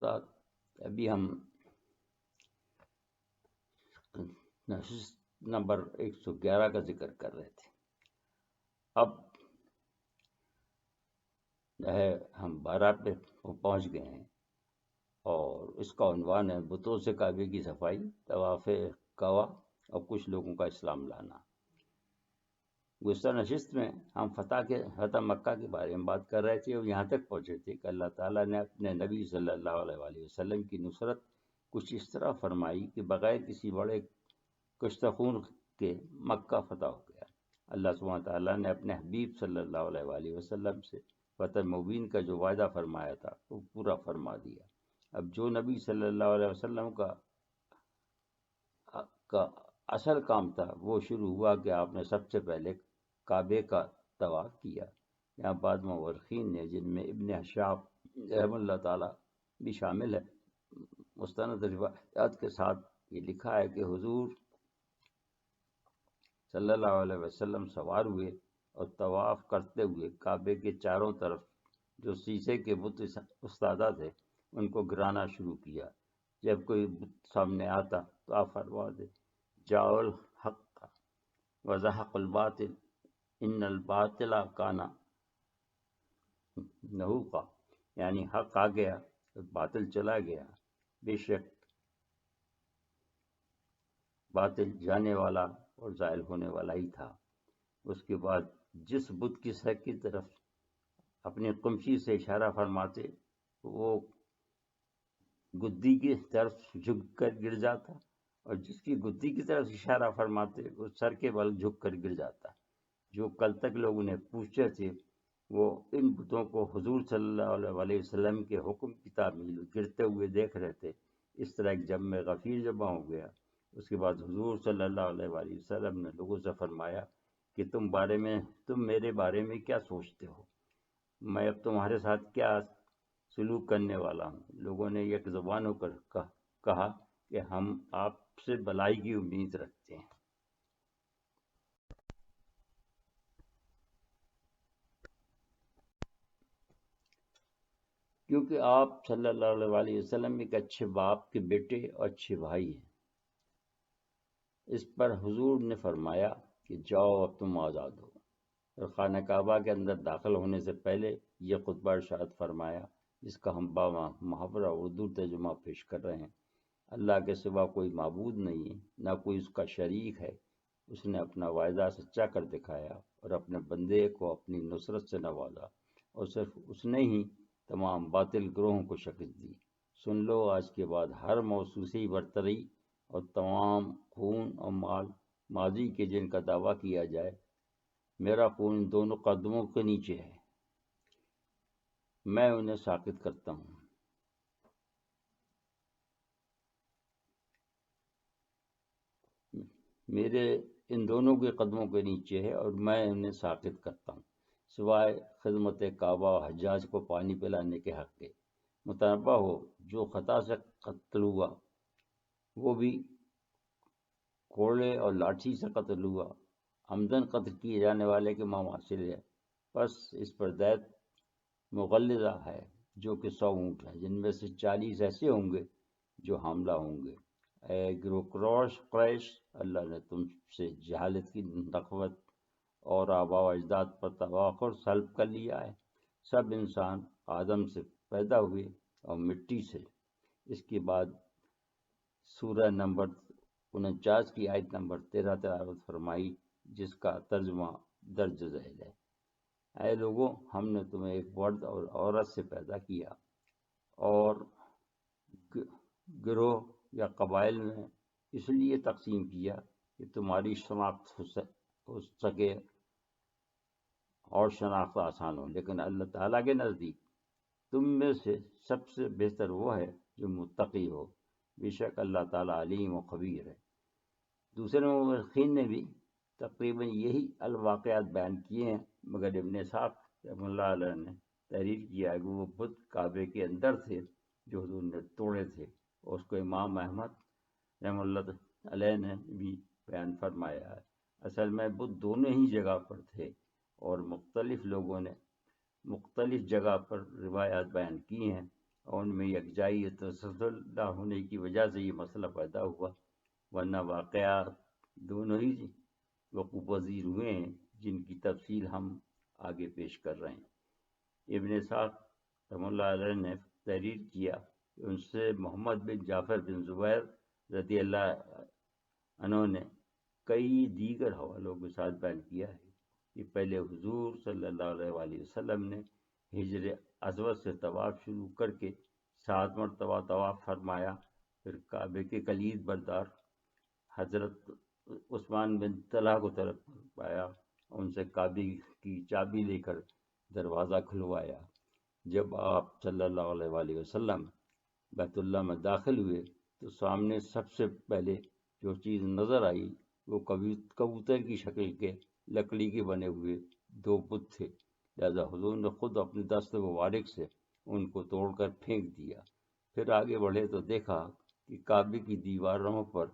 ساتھ ابھی ہم نشست نمبر 111 کا ذکر کر رہے تھے. اب جو ہے ہم 12 پہ پہنچ گئے ہیں اور اس کا عنوان ہے بتوں سے کعبے کی صفائی، طواف کعبہ اور کچھ لوگوں کا اسلام لانا. گزشتہ نشست میں ہم فتح مکہ کے بارے میں بات کر رہے تھے اور یہاں تک پہنچے تھے کہ اللہ تعالیٰ نے اپنے نبی صلی اللہ علیہ وآلہ وسلم کی نصرت کچھ اس طرح فرمائی کہ بغیر کسی بڑے کشتہ خون کے مکہ فتح ہو گیا. اللہ سبحانہ تعالیٰ نے اپنے حبیب صلی اللہ علیہ وآلہ وسلم سے فتح مبین کا جو وعدہ فرمایا تھا وہ پورا فرما دیا. اب جو نبی صلی اللہ علیہ وسلم کا اصل کام تھا وہ شروع ہوا کہ آپ نے سب سے پہلے کعبے کا طواف کیا. یہاں بعض مورخین نے جن میں ابن حشاب رحم اللہ تعالیٰ بھی شامل ہے مستند روایات کے ساتھ یہ لکھا ہے کہ حضور صلی اللہ علیہ وسلم سوار ہوئے اور طواف کرتے ہوئے کعبے کے چاروں طرف جو شیشے کے بت استادہ تھے ان کو گرانا شروع کیا. جب کوئی بت سامنے آتا تو آپ فرماتے جاء الحق وزهق الباطل ان الباطل کان زہوقا، یعنی حق آ گیا باطل چلا گیا، بے شک باطل جانے والا اور زائل ہونے والا ہی تھا. اس کے بعد جس بت کی سر کی طرف اپنی قمشی سے اشارہ فرماتے وہ گدی کی طرف جھک کر گر جاتا اور جس کی گدی کی طرف اشارہ فرماتے وہ سر کے بل جھک کر گر جاتا. جو کل تک لوگ انہیں پوچھتے تھے وہ ان بتوں کو حضور صلی اللہ علیہ وسلم کے حکم کی تعمیل گرتے ہوئے دیکھ رہے تھے. اس طرح ایک جمع غفیر جمع ہو گیا. اس کے بعد حضور صلی اللہ علیہ وسلم نے لوگوں سے فرمایا کہ تم میرے بارے میں کیا سوچتے ہو، میں اب تمہارے ساتھ کیا سلوک کرنے والا ہوں. لوگوں نے یک زبان ہو کر کہا کہ ہم آپ سے بلائی کی امید رکھتے ہیں. کیونکہ آپ صلی اللہ علیہ وآلہ وسلم ایک اچھے باپ کے بیٹے اور اچھے بھائی ہیں. اس پر حضور نے فرمایا کہ جاؤ اب تم آزاد ہو، اور خانہ کعبہ کے اندر داخل ہونے سے پہلے یہ خطبہ ارشاد فرمایا جس کا ہم محاورہ اردو ترجمہ پیش کر رہے ہیں. اللہ کے سوا کوئی معبود نہیں ہے، نہ کوئی اس کا شریک ہے. اس نے اپنا وعدہ سچا کر دکھایا اور اپنے بندے کو اپنی نصرت سے نوازا، اور صرف اس نے ہی تمام باطل گروہوں کو شکست دی. سن لو آج کے بعد ہر موسوسی برتری اور تمام خون اور مال ماضی کے جن کا دعویٰ کیا جائے، میرا خون ان دونوں قدموں کے نیچے ہے، میں انہیں ساقط کرتا ہوں. میرے ان دونوں کے قدموں کے نیچے ہے اور میں انہیں ساقط کرتا ہوں، سوائے خدمت کعبہ و حجاج کو پانی پلانے کے حق کے. متنبہ ہو جو خطا سے قتل ہوا وہ بھی کوڑے اور لاٹھی سے قتل ہوا، عمدن قتل کیے جانے والے کے مماثل ہے. بس اس پر دیت مغلظہ ہے جو کہ 100 اونٹ ہے، جن میں سے 40 ایسے ہوں گے جو حاملہ ہوں گے. اے گروہ قریش، اللہ نے تم سے جہالت کی نخوت اور آباء و اجداد پر تواخر سلب کر لیا ہے. سب انسان آدم سے پیدا ہوئے اور مٹی سے. اس کے بعد سورہ نمبر 49 کی آیت نمبر 13 تلاوت فرمائی جس کا ترجمہ درج ذیل ہے. اے لوگوں، ہم نے تمہیں ایک مرد اور عورت سے پیدا کیا اور گروہ یا قبائل میں اس لیے تقسیم کیا کہ تمہاری شناخت ہو سکے اور شناخت آسان ہو. لیکن اللہ تعالیٰ کے نزدیک تم میں سے سب سے بہتر وہ ہے جو متقی ہو، بے شک اللہ تعالیٰ علیم و خبیر ہے. دوسرے مورخین نے بھی تقریباً یہی الواقعات بیان کیے ہیں، مگر ابن اسحاق رحمہ اللہ علیہ نے تحریر کیا ہے کہ وہ بت کعبے کے اندر تھے جو حضور نے توڑے تھے، اور اس کو امام احمد رحمہ اللہ علیہ نے بھی بیان فرمایا ہے. اصل میں بت دونوں ہی جگہ پر تھے اور مختلف لوگوں نے مختلف جگہ پر روایات بیان کی ہیں اور ان میں یکجائی اور تسلسل نہ ہونے کی وجہ سے یہ مسئلہ پیدا ہوا، ورنہ واقعات دونوں ہی وقوع پذیر ہوئے ہیں جن کی تفصیل ہم آگے پیش کر رہے ہیں۔ ابن اسحاق رحمہ اللہ علیہ نے تحریر کیا کہ ان سے محمد بن جعفر بن زبیر رضی اللہ عنہ نے کئی دیگر حوالوں کے ساتھ بیان کیا ہے کہ پہلے حضور صلی اللہ علیہ وآلہ وسلم نے حجر اسود سے طواف شروع کر کے 7 مرتبہ طواف فرمایا، پھر کعبے کے کلید بردار حضرت عثمان بن طلحہ کو طلب پایا، ان سے کعبے کی چابی لے کر دروازہ کھلوایا۔ جب آپ صلی اللہ علیہ وآلہ وسلم بیت اللہ میں داخل ہوئے تو سامنے سب سے پہلے جو چیز نظر آئی وہ کبوتر کی شکل کے لکڑی کے بنے ہوئے 2 بت تھے، لہذا حضور نے خود اپنے دست مبارک سے ان کو توڑ کر پھینک دیا۔ پھر آگے بڑھے تو دیکھا کہ کعبے کی دیواروں پر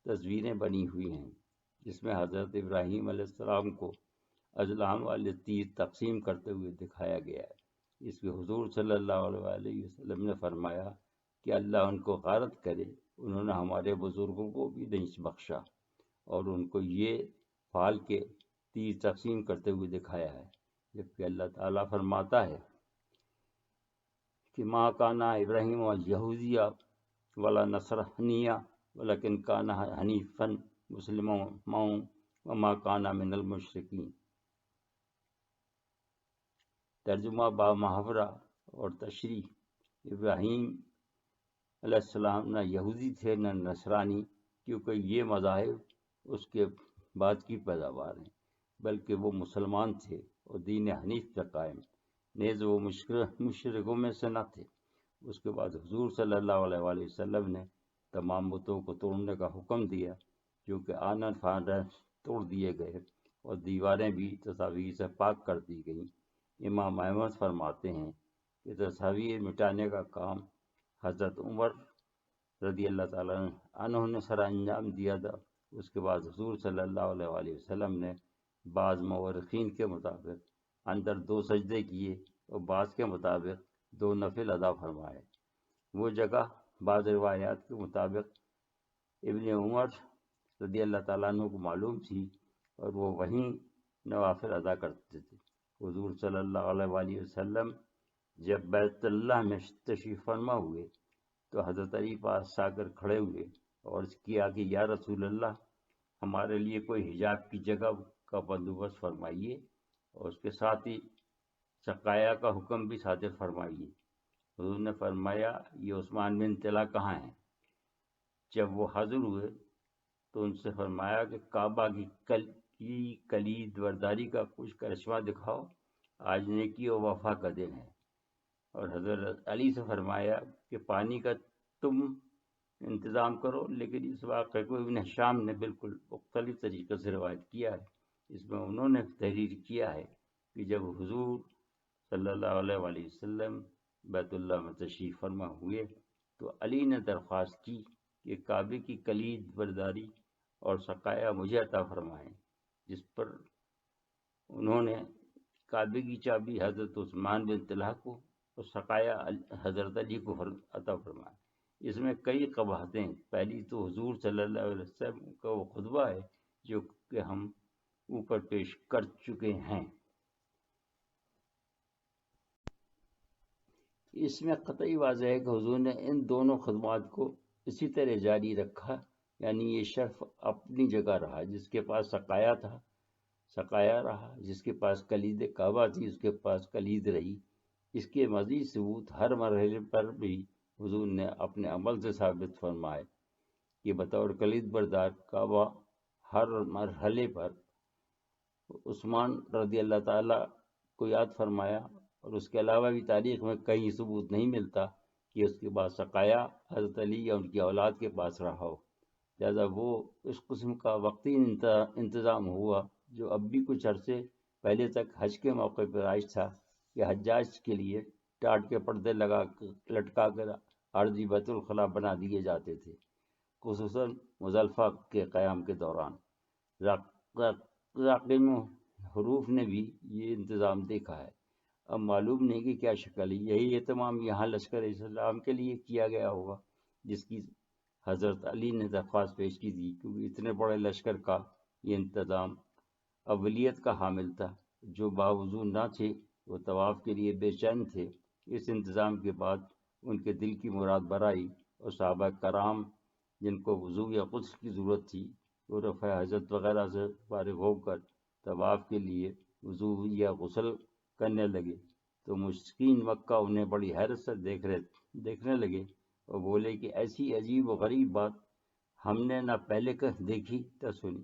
تصویریں بنی ہوئی ہیں جس میں حضرت ابراہیم علیہ السلام کو ازلام والے تیر تقسیم کرتے ہوئے دکھایا گیا ہے۔ اس کے حضور صلی اللہ علیہ وسلم نے فرمایا کہ اللہ ان کو غارت کرے، انہوں نے ہمارے بزرگوں کو بھی نہیں بخشا اور ان کو یہ پھال کے تیر تقسیم کرتے ہوئے دکھایا ہے، جبکہ اللہ تعالیٰ فرماتا ہے کہ ما کانا ابراہیم یہودیہ ولا نصرانیہ ولیکن کانا حنیفا مسلما وما کانا من المشرکین۔ ترجمہ با محاورہ اور تشریح: ابراہیم علیہ السلام نہ یہودی تھے نہ نصرانی، کیونکہ یہ مذاہب اس کے بعد کی پیداوار ہیں، بلکہ وہ مسلمان تھے اور دین حنیف پر قائم، نیز وہ مشرکوں میں سے نہ تھے۔ اس کے بعد حضور صلی اللہ علیہ وآلہ وسلم نے تمام بتوں کو توڑنے کا حکم دیا، جو کہ آنن فانن توڑ دیے گئے اور دیواریں بھی تصاویر سے پاک کر دی گئیں۔ امام احمد فرماتے ہیں کہ تصاویر مٹانے کا کام حضرت عمر رضی اللہ تعالیٰ عنہ نے سر انجام دیا تھا۔ اس کے بعد حضور صلی اللہ علیہ وآلہ وسلم نے بعض مورخین کے مطابق اندر 2 سجدے کیے اور بعض کے مطابق 2 نفل ادا فرمائے۔ وہ جگہ بعض روایات کے مطابق ابن عمر رضی اللہ تعالیٰ عنہ کو معلوم تھی اور وہ وہیں نوافل ادا کرتے تھے۔ حضور صلی اللہ علیہ وآلہ وسلم جب بیت اللہ میں تشریف فرما ہوئے تو حضرت علی پاس آ کر کھڑے ہوئے اور عرض کیا کہ یا رسول اللہ، ہمارے لیے کوئی حجاب کی جگہ کا بندوبست فرمائیے اور اس کے ساتھ ہی سقایا کا حکم بھی صادر فرمائیے۔ حضور نے فرمایا یہ عثمان بن طلحہ کہاں ہیں؟ جب وہ حاضر ہوئے تو ان سے فرمایا کہ کعبہ کی کلید برداری کا کچھ کرشمہ دکھاؤ، آج نیکی و وفا کا دن ہے۔ اور حضرت علی سے فرمایا کہ پانی کا تم انتظام کرو، لیکن اس واقعے کو ابن ہشام نے بالکل مختلف طریقے سے روایت کیا ہے۔ اس میں انہوں نے تحریر کیا ہے کہ جب حضور صلی اللہ علیہ وآلہ وسلم بیت اللہ میں تشریف فرما ہوئے تو علی نے درخواست کی کہ کعبے کی کلید برداری اور سقایا مجھے عطا فرمائیں، جس پر انہوں نے کعبے کی چابی حضرت عثمان بن طلحہ کو اور سقایا حضرت علی کو عطا فرمایا۔ اس میں کئی قباحتیں، پہلی تو حضور صلی اللہ علیہ وسلم کا وہ خطبہ ہے جو کہ ہم اوپر پیش کر چکے ہیں۔ اس میں قطعی واضح ہے کہ حضور نے ان دونوں خدمات کو اسی طرح جاری رکھا، یعنی یہ شرف اپنی جگہ رہا، جس کے پاس سقایا تھا سقایا رہا، جس کے پاس کلید کعبہ تھی اس کے پاس کلید رہی۔ اس کے مزید ثبوت ہر مرحلے پر بھی حضور نے اپنے عمل سے ثابت فرمائے کہ بطور کلید بردار کعبہ ہر مرحلے پر عثمان رضی اللہ تعالیٰ کو یاد فرمایا، اور اس کے علاوہ بھی تاریخ میں کہیں ثبوت نہیں ملتا کہ اس کے بعد سقایا حضرت علی یا ان کی اولاد کے پاس رہا ہو، لہذا وہ اس قسم کا وقتی انتظام ہوا جو اب بھی کچھ عرصے پہلے تک حج کے موقع پر رائج تھا کہ حجاج کے لیے ٹاٹ کے پردے لٹکا کر عارضی بیت الخلاء بنا دیے جاتے تھے، خصوصاً مزدلفہ کے قیام کے دوران۔ راقم حروف نے بھی یہ انتظام دیکھا ہے۔ اب معلوم نہیں کہ کیا شکل ہے۔ یہی اہتمام یہاں لشکر اسلام کے لیے کیا گیا ہوگا جس کی حضرت علی نے درخواست پیش کی تھی، کیونکہ اتنے بڑے لشکر کا یہ انتظام اولیت کا حامل تھا۔ جو باوضو نہ تھے وہ طواف کے لیے بے چین تھے۔ اس انتظام کے بعد ان کے دل کی مراد برائی، اور صحابہ کرام جن کو وضو یا غسل کی ضرورت تھی وہ رفع حاجت وغیرہ سے فارغ ہو کر طواف کے لیے وضو یا غسل کرنے لگے، تو مشرکین مکہ انہیں بڑی حیرت سے دیکھنے لگے اور بولے کہ ایسی عجیب و غریب بات ہم نے نہ پہلے دیکھی نہ سنی۔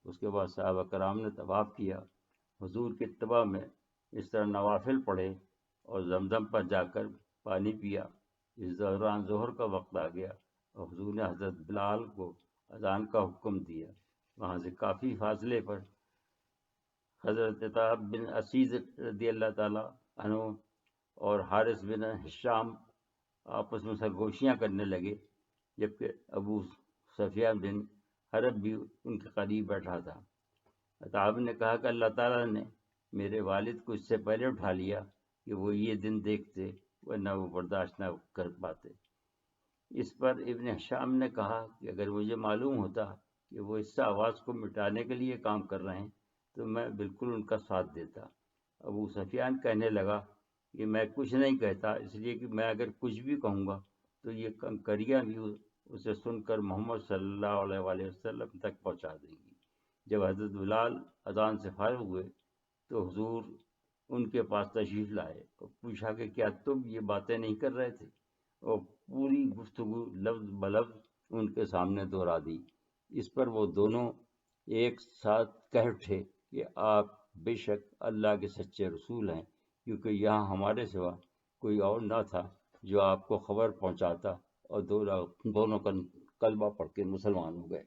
اس کے بعد صحابہ کرام نے طواف کیا، حضور کے اتباع میں اس طرح نوافل پڑھے اور زمزم پر جا کر پانی پیا۔ اس دوران ظہر کا وقت آ گیا اور حضور نے حضرت بلال کو اذان کا حکم دیا۔ وہاں سے کافی فاصلے پر حضرت عطا بن اسید رضی اللہ تعالیٰ عنہ اور حارث بن ہشام آپس میں سرگوشیاں کرنے لگے، جبکہ ابو سفیان بن حرب بھی ان کے قریب بیٹھا تھا۔ عطا نے کہا کہ اللہ تعالیٰ نے میرے والد کو اس سے پہلے اٹھا لیا کہ وہ یہ دن دیکھتے، ورنہ وہ برداشت نہ کر پاتے۔ اس پر ابن ہشام نے کہا کہ اگر مجھے معلوم ہوتا کہ وہ اس آواز کو مٹانے کے لیے کام کر رہے ہیں تو میں بالکل ان کا ساتھ دیتا۔ ابو سفیان کہنے لگا کہ میں کچھ نہیں کہتا، اس لیے کہ میں اگر کچھ بھی کہوں گا تو یہ کنکریاں بھی اسے سن کر محمد صلی اللہ علیہ وآلہ وسلم تک پہنچا دیں گی۔ جب حضرت بلال اذان سے فارغ ہوئے تو حضور ان کے پاس تشریف لائے اور پوچھا کہ کیا تم یہ باتیں نہیں کر رہے تھے، اور پوری گفتگو لفظ بلفظ ان کے سامنے دہرا دی۔ اس پر وہ دونوں ایک ساتھ کہہ اٹھے کہ آپ بے شک اللہ کے سچے رسول ہیں، کیونکہ یہاں ہمارے سوا کوئی اور نہ تھا جو آپ کو خبر پہنچاتا، اور دونوں کلمہ پڑھ کے مسلمان ہو گئے۔